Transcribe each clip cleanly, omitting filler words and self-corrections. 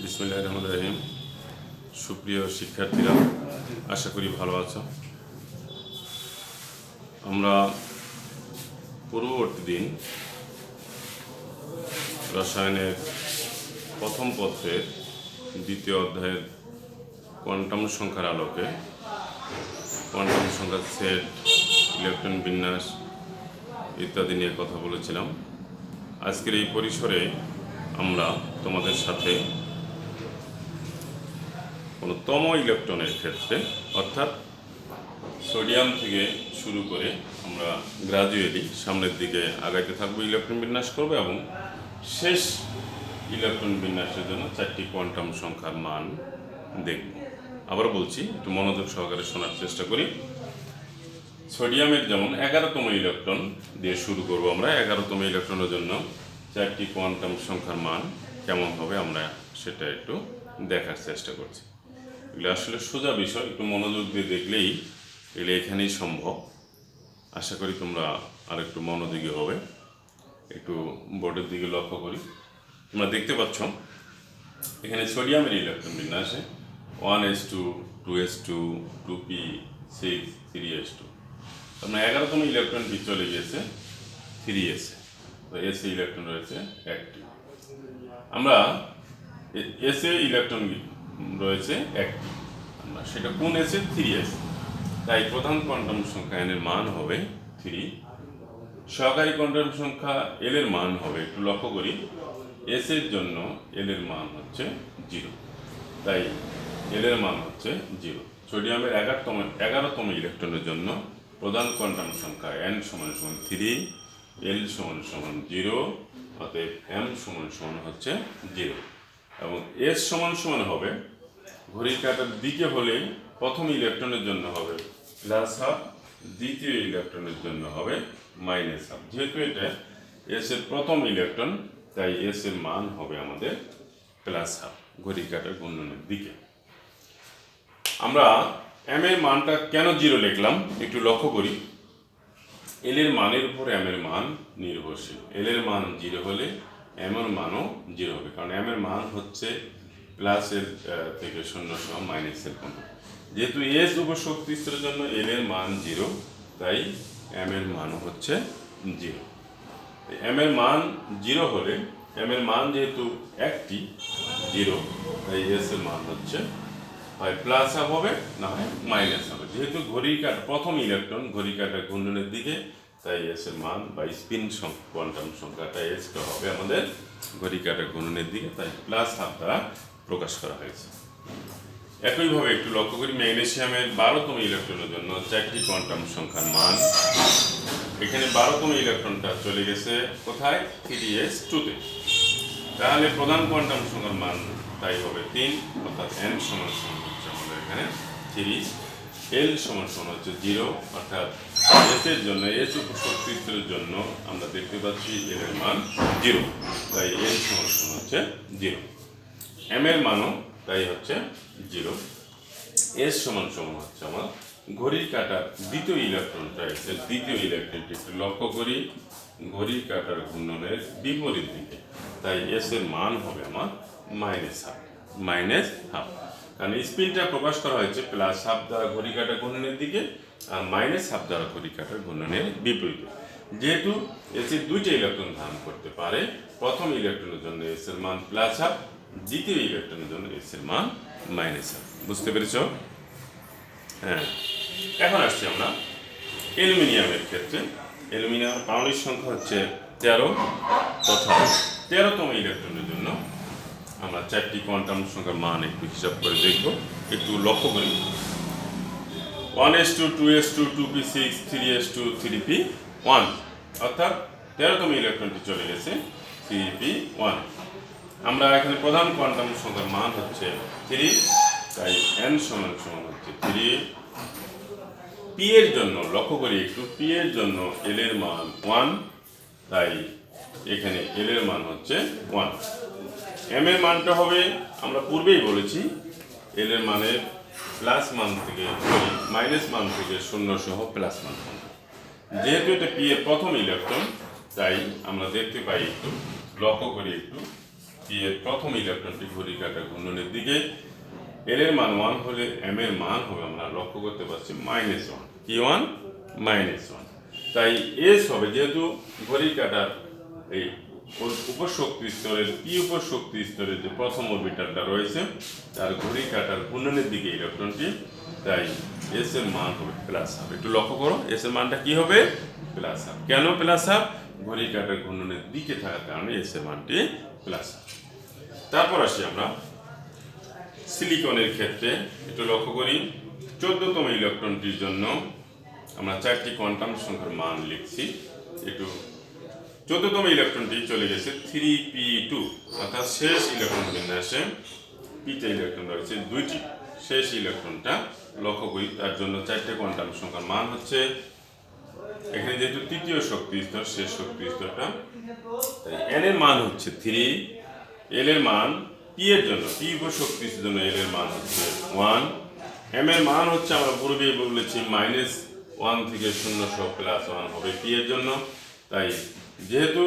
বিসমিল্লাহির রহমানির রহিম। সুপ্রিয় শিক্ষার্থীরা, আশা করি ভালো আছো। আমরা পূর্ববর্তী দিন রসায়নের প্রথম পত্রের দ্বিতীয় অধ্যায়ের কোয়ান্টাম সংখ্যার আলোকে কোয়ান্টাম সংখ্যার সেট, ইলেকট্রন বিন্যাস ইত্যাদি নিয়ে কথা বলেছিলাম। আজকের এই পরিসরে আমরা তোমাদের সাথে কোনো তম ইলেকট্রনের ক্ষেত্রে, অর্থাৎ সোডিয়াম থেকে শুরু করে আমরা গ্রাজুয়ালি সামনের দিকে আগাইতে থাকবো, ইলেকট্রন বিন্যাস করবো এবং শেষ ইলেকট্রন বিন্যাসের জন্য 4টি কোয়ান্টাম সংখ্যার মান দেখব। আবার বলছি, একটু মনোযোগ সহকারে শোনার চেষ্টা করি। সোডিয়ামের যেমন 11তম ইলেকট্রন দিয়ে শুরু করব আমরা। 11তম ইলেকট্রনের জন্য 4টি কোয়ান্টাম সংখ্যার মান কেমন হবে আমরা সেটা একটু দেখার চেষ্টা করছি। এগুলো আসলে সোজা বিষয়, একটু মনোযোগ দিয়ে দেখলেই এগুলো এখানেই সম্ভব। আশা করি তোমরা আর একটু মনোযোগী হবে। একটু বোর্ডের দিকে লক্ষ্য করি। তোমরা দেখতে পাচ্ছ এখানে সোডিয়ামের ইলেকট্রন বিন্যাসে 1s2, 2s2, 2p6, 3s2। আপনার 11তম ইলেকট্রনটি চলে গিয়েছে 3s, তো এস এ ইলেকট্রন রয়েছে একটি। আমরা এস এ ইলেকট্রন রয়েছে একটি, আমরা সেটা কোন এসে 3s, তাই প্রধান কোয়ান্টাম সংখ্যা এন এর মান হবে 3। সহকারী কোয়ান্টাম সংখ্যা এল এর মান হবে, একটু লক্ষ্য করি, এস এর জন্য এল এর মান হচ্ছে 0, তাই এল এর মান হচ্ছে 0। সোডিয়ামের 11তম ইলেকট্রনের জন্য প্রধান কোয়ান্টাম সংখ্যা n সমান 3, l সমান 0, অতএব m সমান হচ্ছে 0 এবং s সমান হবে ঘড়ির কাঁটার দিকে হলে প্রথম ইলেকট্রনের জন্য হবে +12, দ্বিতীয় ইলেকট্রনের জন্য হবে -12। যেহেতু এটা এস এর প্রথম ইলেকট্রন, তাই এস এর মান হবে আমাদের +12 ঘড়ির কাঁটার ঘূর্ণনের দিকে। আমরা এম এর মানটা কেন 0 লিখলাম একটু লক্ষ্য করি। এল এর মানের উপর এম এর মান নির্ভরশীল। এল এর মান 0 হলে এম এর মানও 0 হবে, কারণ এম এর মান হচ্ছে প্লাসের থেকে 0 সহ মাইনাসের কোণ। যেহেতু এস উপশক্তি স্তরের জন্য এল এর মান 0, তাই এম এর মানও হচ্ছে 0। এম এর মান 0 হলে, এম এর মান যেহেতু একটি 0, তাই এস এর মান হচ্ছে হয় প্লাস হাফ হবে, না হয় মাইনাস হবে। যেহেতু ঘড়ির কাঁটা প্রথম ইলেকট্রন ঘড়ির কাঁটার ঘূর্ণনের দিকে, তাই এস এর মান বা স্পিন কোয়ান্টাম সংখ্যাটা এসটা হবে আমাদের ঘড়ির কাঁটার ঘূর্ণনের দিকে, তাই প্লাস হাফ দ্বারা প্রকাশ করা হয়েছে। একইভাবে একটু লক্ষ্য করি, ম্যাগনেসিয়ামের 12তম ইলেকট্রনের জন্য 4টি কোয়ান্টাম সংখ্যার মান। এখানে 12তম ইলেকট্রনটা চলে গেছে কোথায়? 3s2-তে। তাহলে প্রধান কোয়ান্টাম সংখ্যার মান তাই হবে 3, অর্থাৎ n সমান হচ্ছে আমাদের এখানে 3, l সমান হচ্ছে 0, অর্থাৎ s এর জন্য, s উপশক্তি স্তরের জন্য আমরা দেখতে পাচ্ছি l এর মান 0, তাই l সমান হচ্ছে 0। m এর মানও তাই হচ্ছে 0। s সমান হচ্ছে আমার ঘড়ির কাঁটার দ্বিতীয় ইলেকট্রনটা এসে, দ্বিতীয় ইলেকট্রনটি একটু লক্ষ্য করি ঘড়ির কাঁটার ঘূর্ণনের বিপরীত দিকে, তাই এস এর মান হবে আমার -12, কারণ স্পিনটা প্রকাশ করা হয়েছে +12 দ্বারা ঘড়ির কাঁটার ঘূর্ণনের দিকে আর -12 দ্বারা ঘড়ির কাঁটার ঘূর্ণনের বিপরীতে। যেহেতু এস এর 2টা ইলেকট্রন ধারণ করতে পারে, প্রথম ইলেকট্রনের জন্য এস এর মান +12, দ্বিতীয় ইলেকট্রনের জন্য এস এর মান -12। বুঝতে পেরেছ? হ্যাঁ, এখন আসছি আমরা অ্যালুমিনিয়ামের ক্ষেত্রে। অ্যালুমিনিয়ামের পারমাণবিক সংখ্যা হচ্ছে 13, তথা 13তম ইলেকট্রনের জন্য আমরা 4টি কোয়ান্টাম সংখ্যার মান একটু হিসাব করে দেখব। একটু লক্ষ্য করি, 1s2, 2s2, 2p6, 3s2, 3p1, অর্থাৎ 13তম ইলেকট্রনটি চলে গেছে 3p1। আমরা এখানে প্রধান কোয়ান্টাম সংখ্যার মান হচ্ছে 3, তাই n সমান হচ্ছে 3। p এর জন্য লক্ষ্য করি একটু, p এর জন্য l এর মান 1, তাই এখানে l এর মান হচ্ছে 1। m এর মানটা হবে, আমরা পূর্বেই বলেছি, l এর মানের প্লাস মান থেকে মাইনাস মান থেকে 0 সহ প্লাস মান। যেহেতু এটা p এর প্রথম ইলেকট্রন, তাই আমরা দেখতে পাই, একটু লক্ষ্য করি একটু, পি এর প্রথম ইলেকট্রনটি ঘড়ির কাঁটার ঘূর্ণনের দিকে, এল এর মান 1 হলে এম এর মান হবে, আমরা লক্ষ্য করতে পারছি -1। কি 1? -1। তাই এস হবে, যেহেতু ঘড়ির কাঁটার এই উপশক্তি স্তরের পি উপশক্তি স্তরের যে প্রথম অরবিটালটা রয়েছে তার ঘড়ির কাঁটার ঘূর্ণনের দিকে ইলেকট্রনটি, তাই এস এর মান হবে +1/2। একটু লক্ষ্য করো, এস এর মানটা কি হবে? +1/2। কেন +1/2? ঘড়ির কাঁটার ঘূর্ণনের দিকে থাকার কারণে এস এর মানটি +1/2। তারপর আসি আমরা সিলিকনের ক্ষেত্রে, একটু লক্ষ্য করি 14তম ইলেকট্রনটির জন্য আমরা 4টি কোয়ান্টাম সংখ্যার মান লিখছি। একটু 14তম ইলেকট্রনটি চলে গেছে 3p2, অর্থাৎ শেষ ইলেকট্রন বিন্যাসে পিতে ইলেকট্রন রয়েছে 2টি। শেষ ইলেকট্রনটা লক্ষ্য করি, তার জন্য 4টে কোয়ান্টাম সংখ্যার মান হচ্ছে, এখানে যেহেতু তৃতীয় শক্তি স্তর, শেষ শক্তি স্তরটা, তাই n এর মান হচ্ছে 3, l এর মান p এর জন্য, p উপশক্তির জন্য l এর মান হচ্ছে 1, m এর মান হচ্ছে আমরা পূর্বেই বলেছি -1 থেকে 0 সহ +1 হবে p এর জন্য। তাই যেহেতু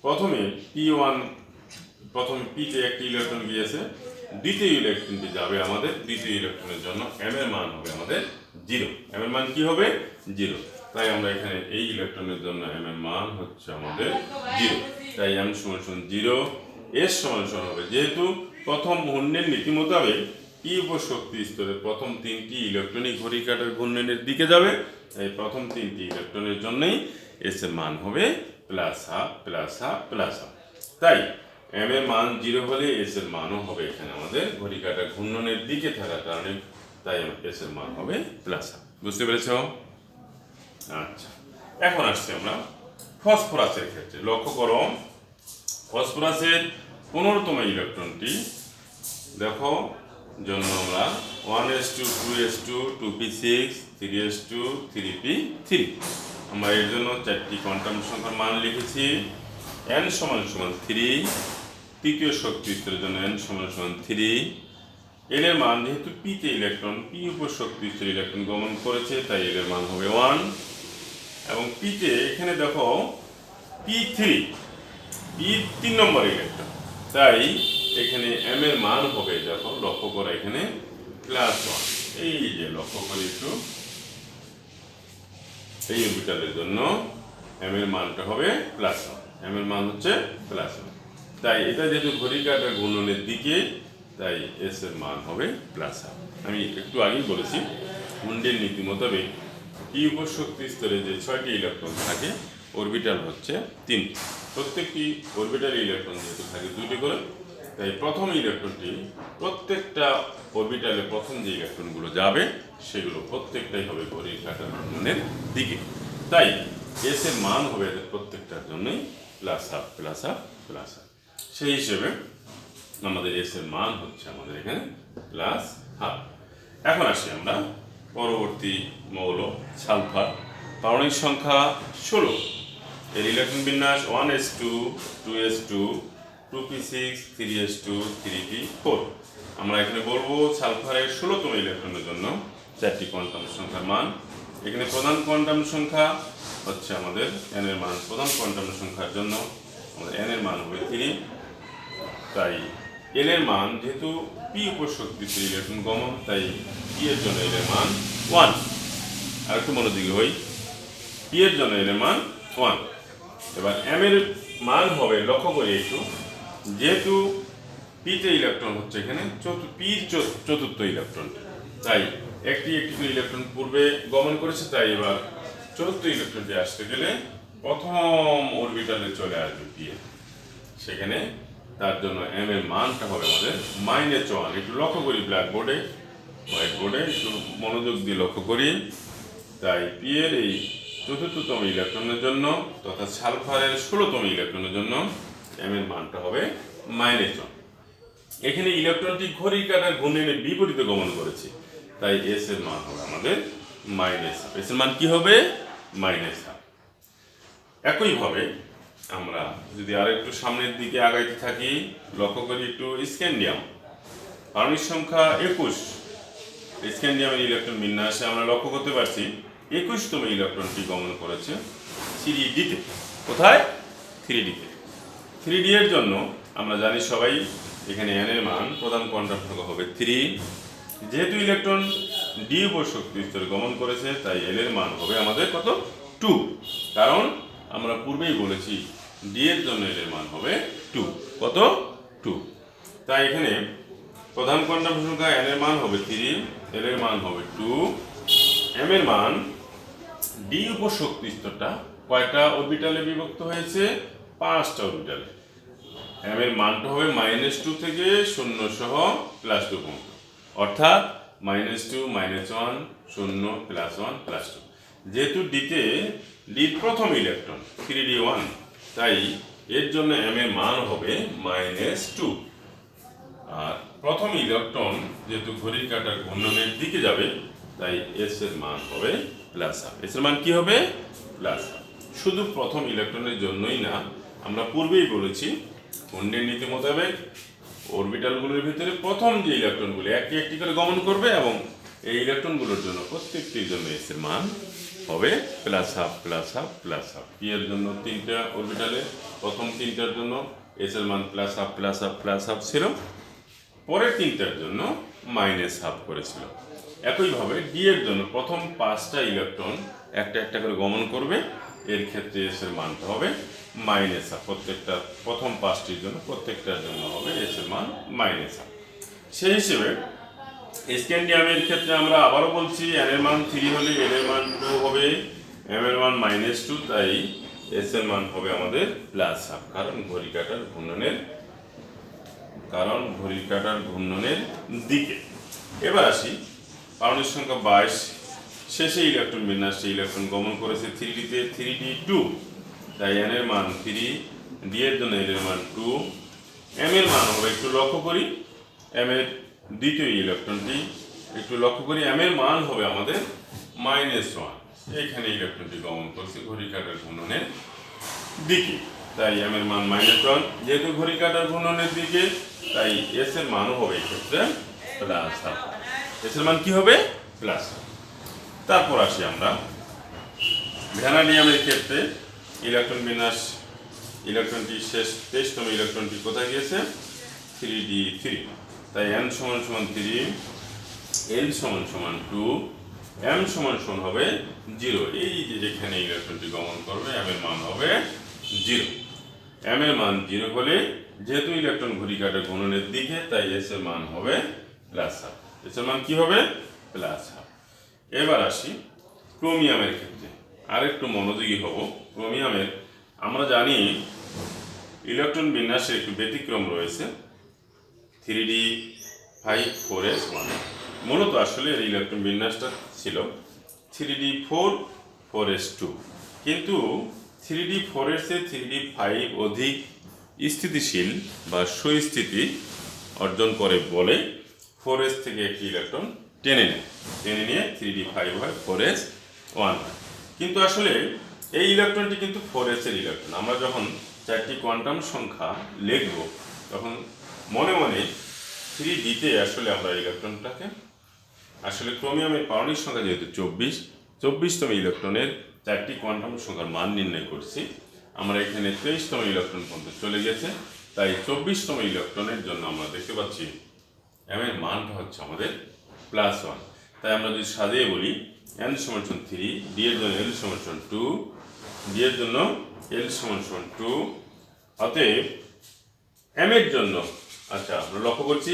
প্রথমে p1, প্রথমে p তে একটি ইলেকট্রন গিয়েছে, দ্বিতীয় ইলেকট্রনটি যাবে আমাদের, দ্বিতীয় ইলেকট্রনের জন্য m এর মান হবে আমাদের 0। m এর মান কি হবে? 0। তাই আমরা এখানে এই ইলেকট্রনের জন্য m এর মান হচ্ছে আমাদের 0। তাই m = 0, s = হবে, যেহেতু প্রথম ঘূর্ণনের নীতি মোতাবেক p উপশক্তি স্তরের প্রথম 3টি ইলেকট্রনই ঘড়ির কাঁটার ঘূর্ণনের দিকে যাবে, তাই প্রথম 3টি ইলেকট্রনের জন্যই s এর মান হবে +1/2। তাই m এর মান 0 হলে s এর মানও হবে এখানে আমাদের ঘড়ির কাঁটার ঘূর্ণনের দিকে থাকার কারণে, তাই s এর মান হবে +1। বুঝতে পেরেছো? আচ্ছা, এখন আসছি আমরা ফসফরাসের ক্ষেত্রে। লক্ষ্য করো, ফসফরাসের 15তম ইলেকট্রনটি দেখো জন্য আমরা 1s2, 2s2, 2p6, 3s2, 3p3, আমরা এর জন্য 4টি কোয়ান্টাম সংখ্যার মান লিখেছি। n = 3, তৃতীয় শক্তি স্তরের জন্য n = 3, l এর মান, যেহেতু p তে ইলেকট্রন, p উপশক্তি স্তরে ইলেকট্রন গমন করেছে, তাই l এর মান হবে 1, এবং p তে এখানে দেখো p3, p 3 নম্বর ইলেকট্রন, তাই এখানে m এর মান হবে, দেখো লক্ষ্য করো এখানে +1। এই যে লক্ষ্য করি একটু, এই অরবিটালের জন্য m এর মানটা হবে +1, m এর মান হচ্ছে +1। তাই এটা যেহেতু ঘড়ির কাঁটার ঘূর্ণনের দিকে, তাই s এর মান হবে +1। আমি একটু আগেই বলেছি মুন্ডের নীতি মোতাবেক p উপশক্তি স্তরে যে 6টি ইলেকট্রন থাকে, অরবিটাল হচ্ছে 3টি। প্রত্যেকটি অরবিটাল ইলেকট্রন যেহেতু থাকে 2টি করে, তাই প্রথম ইলেকট্রনটি, প্রত্যেকটা অরবিটালে প্রথম যে ইলেকট্রনগুলো যাবে সেগুলো প্রত্যেকটাই হবে ঘড়ির কাঁটার ঘূর্ণনের দিকে। তাই s এর মান হবে এদের প্রত্যেকটার জন্যই +1/2। সেই হিসেবে আমাদের s এর মান হচ্ছে আমাদের এখানে +1/2। এখন আসি আমরা পরবর্তী মৌল সালফার, পারমাণবিক সংখ্যা 16, এর ইলেকট্রন বিন্যাস 1s2, 2s2, 2p6, 3s2, 3p4। আমরা এখানে বলবো সালফারের 16তম ইলেকট্রনের জন্য 4টি কোয়ান্টাম সংখ্যার মান। এখানে প্রধান কোয়ান্টাম সংখ্যা হচ্ছে আমাদের n এর মান, প্রধান কোয়ান্টাম সংখ্যার জন্য আমাদের n এর মান হবে 3, তাই l এর মান, যেহেতু p উপশক্তিতে ইলেকট্রন গমন, তাই p এর জন্য l এর মান 1। আর একটু মনোযোগী হই, p এর জন্য l এর মান 1। এবার m এর মান হবে, লক্ষ্য করি একটু, যেহেতু p তে ইলেকট্রন হচ্ছে এখানে চতুর্থ ইলেকট্রন, তাই একটি করে ইলেকট্রন পূর্বে গমন করেছে, তাই এবার চতুর্থ ইলেকট্রনটি আসতে গেলে প্রথম অরবিটালে চলে আসবে p এ, সেখানে তার জন্য m এর মানটা হবে আমাদের -1। একটু লক্ষ্য করি ব্ল্যাকবোর্ডে, হোয়াইট বোর্ডে একটু মনোযোগ দিয়ে লক্ষ্য করি। তাই p এর এই চতুর্থতম ইলেকট্রনের জন্য তথা সালফারের 16তম ইলেকট্রনের জন্য m এর মানটা হবে -1। এখানে ইলেকট্রনটি ঘড়ির কাঁটার ঘূর্ণনের বিপরীতে গমন করেছে, তাই s এর মান হবে আমাদের -1/2। s এর মান কি হবে? -1/2। একইভাবে আমরা যদি আরেকটু সামনের দিকে আগাইতে থাকি, লক্ষ্য করি একটু স্ক্যান্ডিয়াম, পারমাণবিক সংখ্যা 21, স্ক্যান্ডিয়ামের ইলেকট্রন বিন্যাসে আমরা লক্ষ্য করতে পারছি 21তম ইলেকট্রনটি গমন করেছে 3d তে। কোথায়? 3d তে। 3d এর জন্য আমরা জানি সবাই এখানে n এর মান প্রধান কোয়ান্টাম সংখ্যা হবে 3। যেহেতু ইলেকট্রন d উপর শক্তি স্তরে গমন করেছে তাই l এর মান হবে আমাদের কত 2। কারণ আমরা পূর্বেই বলেছি d এর জন্য l এর মান হবে 2। কত 2। তাই এখানে প্রধান কোয়ান্টাম সংখ্যা n এর মান হবে 3, l এর মান হবে 2, m এর মান d উপর শক্তি স্তরটা কয়টা অরবিটালে বিভক্ত হয়েছে 5টা অরবিটালে। m এর মানটা হবে -2 থেকে 0 সহ +2 পর্যন্ত, অর্থাৎ -2 -1 0 +1 +2। যেহেতু ডিতে ডির প্রথম ইলেকট্রন 3d1, তাই এর জন্য m এর মান হবে -2। আর প্রথম ইলেকট্রন যেহেতু ঘড়ির কাঁটার ঘূর্ণনের দিকে যাবে তাই s এর মান হবে +1। s এর মান কি হবে +1। শুধু প্রথম ইলেকট্রনের জন্যই না, আমরা পূর্বেই বলেছি কুন্ডের নীতি মোতাবেক অরবিটালগুলোর ভিতরে প্রথম যে ইলেকট্রনগুলো একটি একটি করে গমন করবে এবং এই ইলেকট্রনগুলোর জন্য প্রত্যেকটির জন্য s এর মান হবে +1/2 +1/2 +1/2। p এর জন্য 3টা অরবিটালে প্রথম 3টার জন্য s এর মান +1/2 +1/2 +1/2 ছিল, পরের 3টার জন্য -1/2 করেছিল। একইভাবে d এর জন্য প্রথম 5টা ইলেকট্রন একটা একটা করে গমন করবে, এর ক্ষেত্রে s এর মানটা হবে -1/2। প্রত্যেকটা প্রথম 5টির জন্য প্রত্যেকটার জন্য হবে s এর মান -1/2। সেই হিসেবে স্ক্যান্ডিয়ামের ক্ষেত্রে আমরা আবারও বলছি n এর মান 3 হলে l এর মান 2 হবে, m এর মান -2, তাই s এর মান হবে আমাদের +1/2। কারণ ঘড়ির কাঁটার ঘূর্ণনের দিকে। এবার আসি পারমাণবিক সংখ্যা 22, শেষে ইলেকট্রন বিন্যাসে ইলেকট্রন গমন করেছে 3d-তে 3d2, তাই n এর মান 3, d এর জন্য l এর মান 2, m এর মান হবে একটু লক্ষ্য করি, m এর দ্বিতীয় ইলেকট্রনটি একটু লক্ষ্য করি, m এর মান হবে আমাদের -1। এখানে ইলেকট্রনটি গমন করছে ঘড়ির কাঁটার ঘূর্ণনের দিকে, তাই m এর মান -1। যেহেতু ঘড়ির কাঁটার ঘূর্ণনের দিকে তাই s এর মানও হবে এক্ষেত্রে +1/2। s এর মান কি হবে +1। তারপর আসি আমরা ভ্যানাডিয়ামের ক্ষেত্রে ইলেকট্রন বিন্যাস, ইলেকট্রনটি শেষ 23তম ইলেকট্রনটি কোথায় গিয়েছে 3d3, তাই n = 3, l = 2, m = হবে 0। এই যে যেখানে ইলেকট্রনটি গমন করবে m এর মান হবে 0। m এর মান 0 হলে যেহেতু ইলেকট্রন ঘড়ির কাঁটার ঘূর্ণনের দিকে তাই s এর মান হবে +1/2। s এর মান কি হবে +1/2। এবার আসি ক্রোমিয়ামের ক্ষেত্রে, আরেকটু মনোযোগী হব। ক্রোমিয়ামের আমরা জানি ইলেকট্রন বিন্যাসে একটু ব্যতিক্রম রয়েছে 3d5 4s1। মূলত আসলে এর ইলেকট্রন বিন্যাসটা ছিল 3d4 4s2, কিন্তু 3d4 এর চেয়ে 3d5 অধিক স্থিতিশীল বা সুস্থিতি অর্জন করে বলে 4s থেকে একটি ইলেকট্রন টেনে নিয়ে 3d5 হয় 4s1 হয়। কিন্তু আসলে এই ইলেকট্রনটি কিন্তু 4s এর ইলেকট্রন। আমরা যখন 4টি কোয়ান্টাম সংখ্যা লিখব তখন মনে মনে 3d-তে আসলে আমরা ইলেকট্রনটাকে আসলে ক্রোমিয়ামের পারমাণবিক সংখ্যা যেহেতু 24তম ইলেকট্রনের 4টি কোয়ান্টাম সংখ্যার মান নির্ণয় করছি, আমরা এখানে 23তম ইলেকট্রন পর্যন্ত চলে গেছে, তাই 24তম ইলেকট্রনের জন্য আমরা দেখতে পাচ্ছি m এর মানটা হচ্ছে আমাদের +1। তাই আমরা যদি সাজিয়ে বলি n = 3, d এর জন্য l = 2, d এর জন্য l = 2, অতএব m এর জন্য আচ্ছা আমরা লক্ষ্য করছি,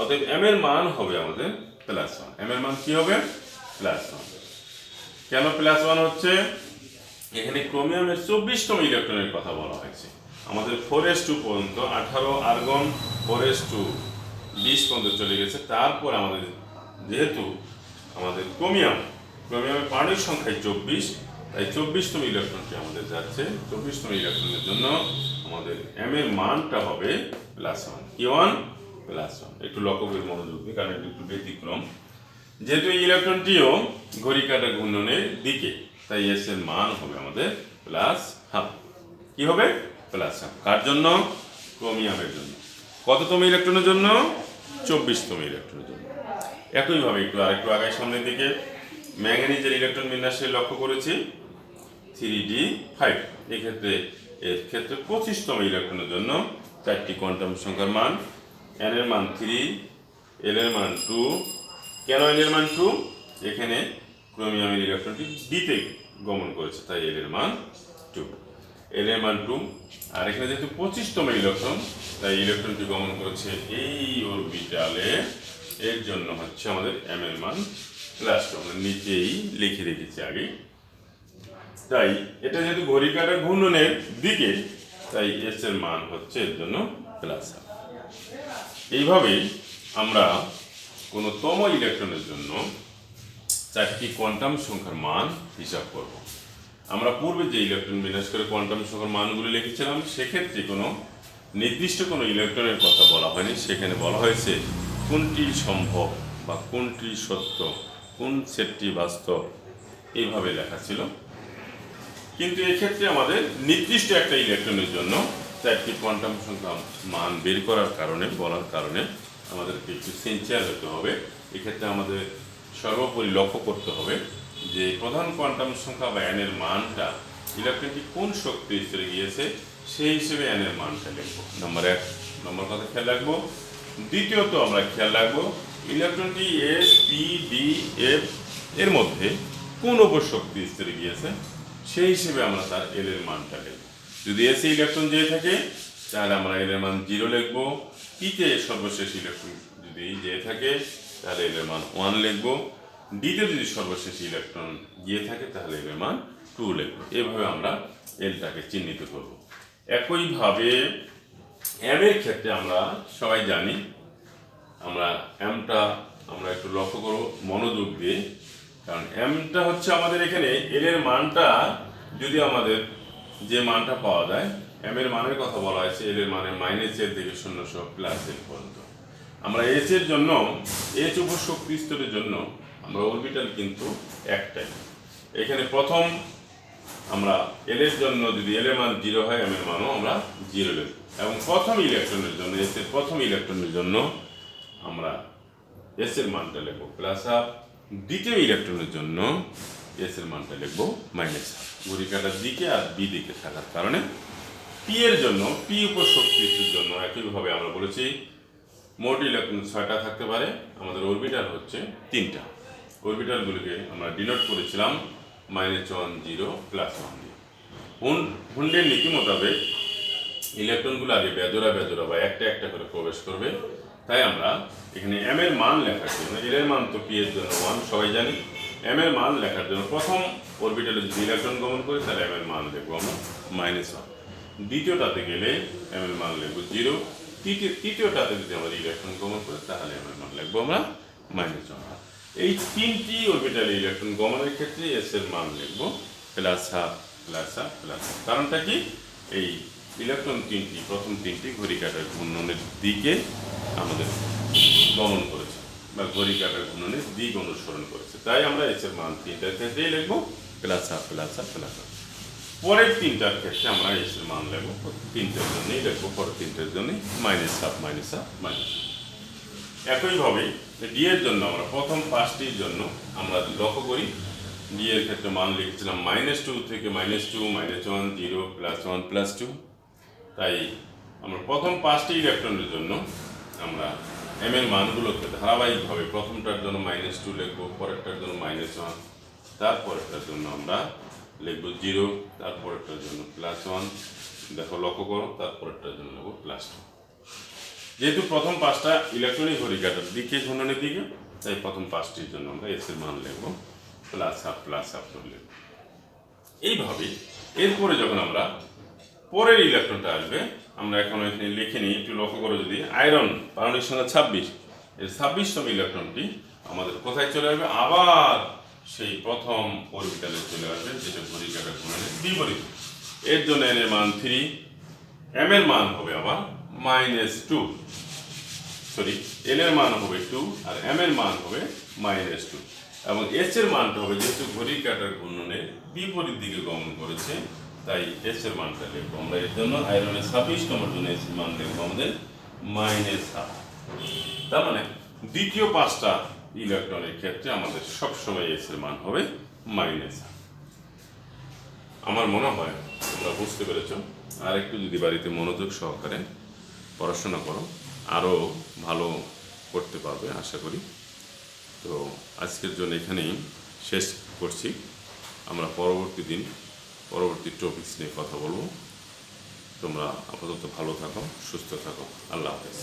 অতএব m এর মান হবে আমাদের +1। m এর মান কি হবে +1। কেন +1 হচ্ছে, এখানে ক্রোমিয়ামের 24তম ইলেকট্রনের কথা বলা হয়েছে। আমাদের 4s2 পর্যন্ত 18 আর্গন 4s2 20 পর্যন্ত চলে গেছে। তারপর আমাদের যেহেতু আমাদের ক্রোমিয়ামের পারমাণবিক সংখ্যায় 24, তাই 24তম ইলেকট্রনটি আমাদের যাচ্ছে। 24তম ইলেকট্রনের জন্য আমাদের m এর মানটা হবে +1। কি 1 +1। একটু লক্ষ্য করে মনোযোগ দিই, কারণ একটু ব্যতিক্রম। যেহেতু এই ইলেকট্রনটিও ঘড়ির কাঁটার ঘূর্ণনের দিকে, তাই s এর মান হবে আমাদের +1/2। কি হবে +1। কার জন্য ক্রোমিয়ামের জন্য। কততম ইলেকট্রনের জন্য 24তম ইলেকট্রনের জন্য। একইভাবে আরেকটু আগে সামনের দিকে ম্যাঙ্গানিজের ইলেকট্রন বিন্যাসে লক্ষ্য করেছি 3d5। এর ক্ষেত্রে 25তম ইলেকট্রনের জন্য চারটি কোয়ান্টাম সংখ্যার মান, n এর মান 3, l এর মান 2। কেন l এর মান 2? এখানে ক্রোমিয়ামের ইলেকট্রনটি ডিতে গমন করেছে, তাই l এর মান 2। l এর মান 2, আর এখানে যেহেতু 25তম ইলেকট্রন, তাই ইলেকট্রনটি গমন করেছে এই অরবিটালে, এর জন্য হচ্ছে আমাদের m এর মান +2। আমরা নিচেই লিখে রেখেছি আগে। তাই এটা যেহেতু ঘড়ি কাঁটার ঘূর্ণনের দিকে, তাই s এর মান হচ্ছে এর জন্য +1। এইভাবেই আমরা কোনো তম ইলেকট্রনের জন্য চারটি কোয়ান্টাম সংখ্যার মান হিসাব করব। আমরা পূর্বে যে ইলেকট্রন বিন্যাস করে কোয়ান্টাম সংখ্যার মানগুলি লিখেছিলাম, সেক্ষেত্রে কোনো নির্দিষ্ট কোনো ইলেকট্রনের কথা বলা হয়নি। সেখানে বলা হয়েছে কোনটি সম্ভব বা কোনটি সত্য, কোন সেটটি বাস্তব, এইভাবে লেখা ছিল। কিন্তু এক্ষেত্রে আমাদের নির্দিষ্ট একটা ইলেকট্রনের জন্য চারটি কোয়ান্টাম সংখ্যা মান বের করার কারণে, বলার কারণে আমাদেরকে একটু সিনসিয়ার হতে হবে। এক্ষেত্রে আমাদের সর্বোপরি লক্ষ্য করতে হবে যে প্রধান কোয়ান্টাম সংখ্যা বা n এর মানটা, ইলেকট্রনটি কোন শক্তি স্তরে গিয়েছে সেই হিসেবে n এর মানটা লিখব। নম্বর 1 নম্বর কথা খেয়াল রাখবো। দ্বিতীয়ত আমরা খেয়াল রাখবো ইলেকট্রনটি s, p, d, f এর মধ্যে কোন অপশক্তি স্তরে গিয়েছে সেই হিসেবে আমরা তার l এর মানটা লিখব। যদি s এ ইলেকট্রন যেয়ে থাকে তাহলে আমরা l এর মান 0 লিখব। p তে সর্বশেষ ইলেকট্রন যদি যেয়ে থাকে তাহলে l এর মান 1 লিখব। d তে যদি সর্বশেষ ইলেকট্রন গিয়ে থাকে তাহলে l এর মান 2 লিখব। এভাবে আমরা lটাকে চিহ্নিত করব। একইভাবে m এর ক্ষেত্রে আমরা সবাই জানি, আমরা mটা আমরা একটু লক্ষ্য করব মনোযোগ দিয়ে, কারণ mটা হচ্ছে আমাদের এখানে l এর মানটা, যদি আমাদের যে মানটা পাওয়া যায়, m এর মানের কথা বলা হয়েছে l এর মানে -l থেকে 0 সহ +l পর্যন্ত। আমরা s এর জন্য, h উপশক্তি স্তরের জন্য আমরা অরবিটাল কিন্তু একটাই। এখানে প্রথম আমরা l এর জন্য যদি l এর মান 0 হয়, m এর মানও আমরা 0 লিখব। এবং প্রথম ইলেকট্রনের জন্য, s এর প্রথম ইলেকট্রনের জন্য আমরা s এর মানটা লিখব +1। দ্বিতীয় ইলেকট্রনের জন্য s এর মানটা লিখব -1। ঘড়ি কাঁটার দিকে আর b দিকে থাকার কারণে p এর জন্য, p উপশক্তির জন্য একইভাবে আমরা বলেছি মোট ইলেকট্রন 6টা থাকতে পারে, আমাদের অরবিটাল হচ্ছে 3টা। অরবিটালগুলিকে আমরা ডিনোট করেছিলাম -1, 0, +1 দিয়ে। হুন্ডের নীতি মোতাবেক ইলেকট্রনগুলো আগে বেজোড়া বেজোড়া বা একটা একটা করে প্রবেশ করবে। তাই আমরা এখানে m এর মান লেখার জন্য, l এর মান তো p এর জন্য 1 সবাই জানি, m এর মান লেখার জন্য প্রথম অরবিটালে যদি ইলেকট্রন গমন করে তাহলে m এর মান লিখবো আমরা -1। দ্বিতীয়টাতে গেলে m এর মান লিখবো 0। তৃতীয়টাতে যদি আমরা ইলেকট্রন গমন করে তাহলে m এর মান লিখবো আমরা -1। এই তিনটি অরবিটালে ইলেকট্রন গমনের ক্ষেত্রে s এর মান লিখবো +1। কারণটা কি? এই ইলেকট্রন তিনটি, প্রথম তিনটি ঘড়ি কাঁটার ঘূর্ণনের দিকে আমাদের গমন করেছে বা ঘড়ি কাঁটার ঘূর্ণনের দিক অনুসরণ করেছে, তাই আমরা s এর মান তিনটার ক্ষেত্রেই লিখবো +1। পরের তিনটার ক্ষেত্রে আমরা s এর মান লিখবো, তিনটার জন্যই লিখবো, পরের তিনটার জন্যই -1। একইভাবে d এর জন্য আমরা প্রথম পাঁচটির জন্য আমরা লক্ষ্য করি, d এর ক্ষেত্রে মান লিখেছিলাম -2 থেকে -2, -1, 0, +1, +2। তাই আমরা প্রথম পাঁচটি ইলেকট্রনের জন্য আমরা m এর মানগুলোকে ধারাবাহিকভাবে প্রথমটার জন্য -2 লিখবো, পরেরটার জন্য -1, তারপরেরটার জন্য আমরা লিখবো 0, তারপরেরটার জন্য +1, দেখো লক্ষ্য করো, তারপরেরটার জন্য লিখবো +2। যেহেতু প্রথম পাঁচটা ইলেকট্রনিক ঘড়ি কাঁটার দিকে, ঘূর্ণনের দিকে, তাই প্রথম পাঁচটির জন্য আমরা s এর মান লিখবো +1 লিখবো। এইভাবে এরপরে যখন আমরা পরের ইলেকট্রনটা আসবে, আমরা এখন এখানে লিখে নিই, একটু লক্ষ্য করে, যদি আয়রন পারমাণবিক সংখ্যা 26, এর 26তম ইলেকট্রনটি আমাদের কোথায় চলে আসবে? আবার সেই প্রথম অরবিটালে চলে আসবে, যেটা ঘড়ি কাঁটার ঘূর্ণনের বিপরীত। এর জন্য n এর মান 3, m এর মান হবে আবার -2, l এর মান হবে 2 আর m এর মান হবে -2। এবং s এর মানটা হবে, যেহেতু ঘড়ি কাঁটার ঘূর্ণনের বিপরীত দিকে গমন করেছে, তাই s এর মানটা লিখবো আমরা। এর জন্য আয়রনের 26তম জন্য s এর মান লিখবো আমাদের -1/2। তার মানে দ্বিতীয় পাঁচটা ইলেকট্রনের ক্ষেত্রে আমাদের সবসময় s এর মান হবে -1। আমার মনে হয় তোমরা বুঝতে পেরেছ। আর একটু যদি বাড়িতে মনোযোগ সহকারে পড়াশোনা করো, আরও ভালো করতে পারবে আশা করি। তো আজকের জন্য এখানেই শেষ করছি। আমরা পরবর্তী টপিকস নিয়ে কথা বলবো। তোমরা আপাতত ভালো থাকো, সুস্থ থাকো। আল্লাহ হাফেজ।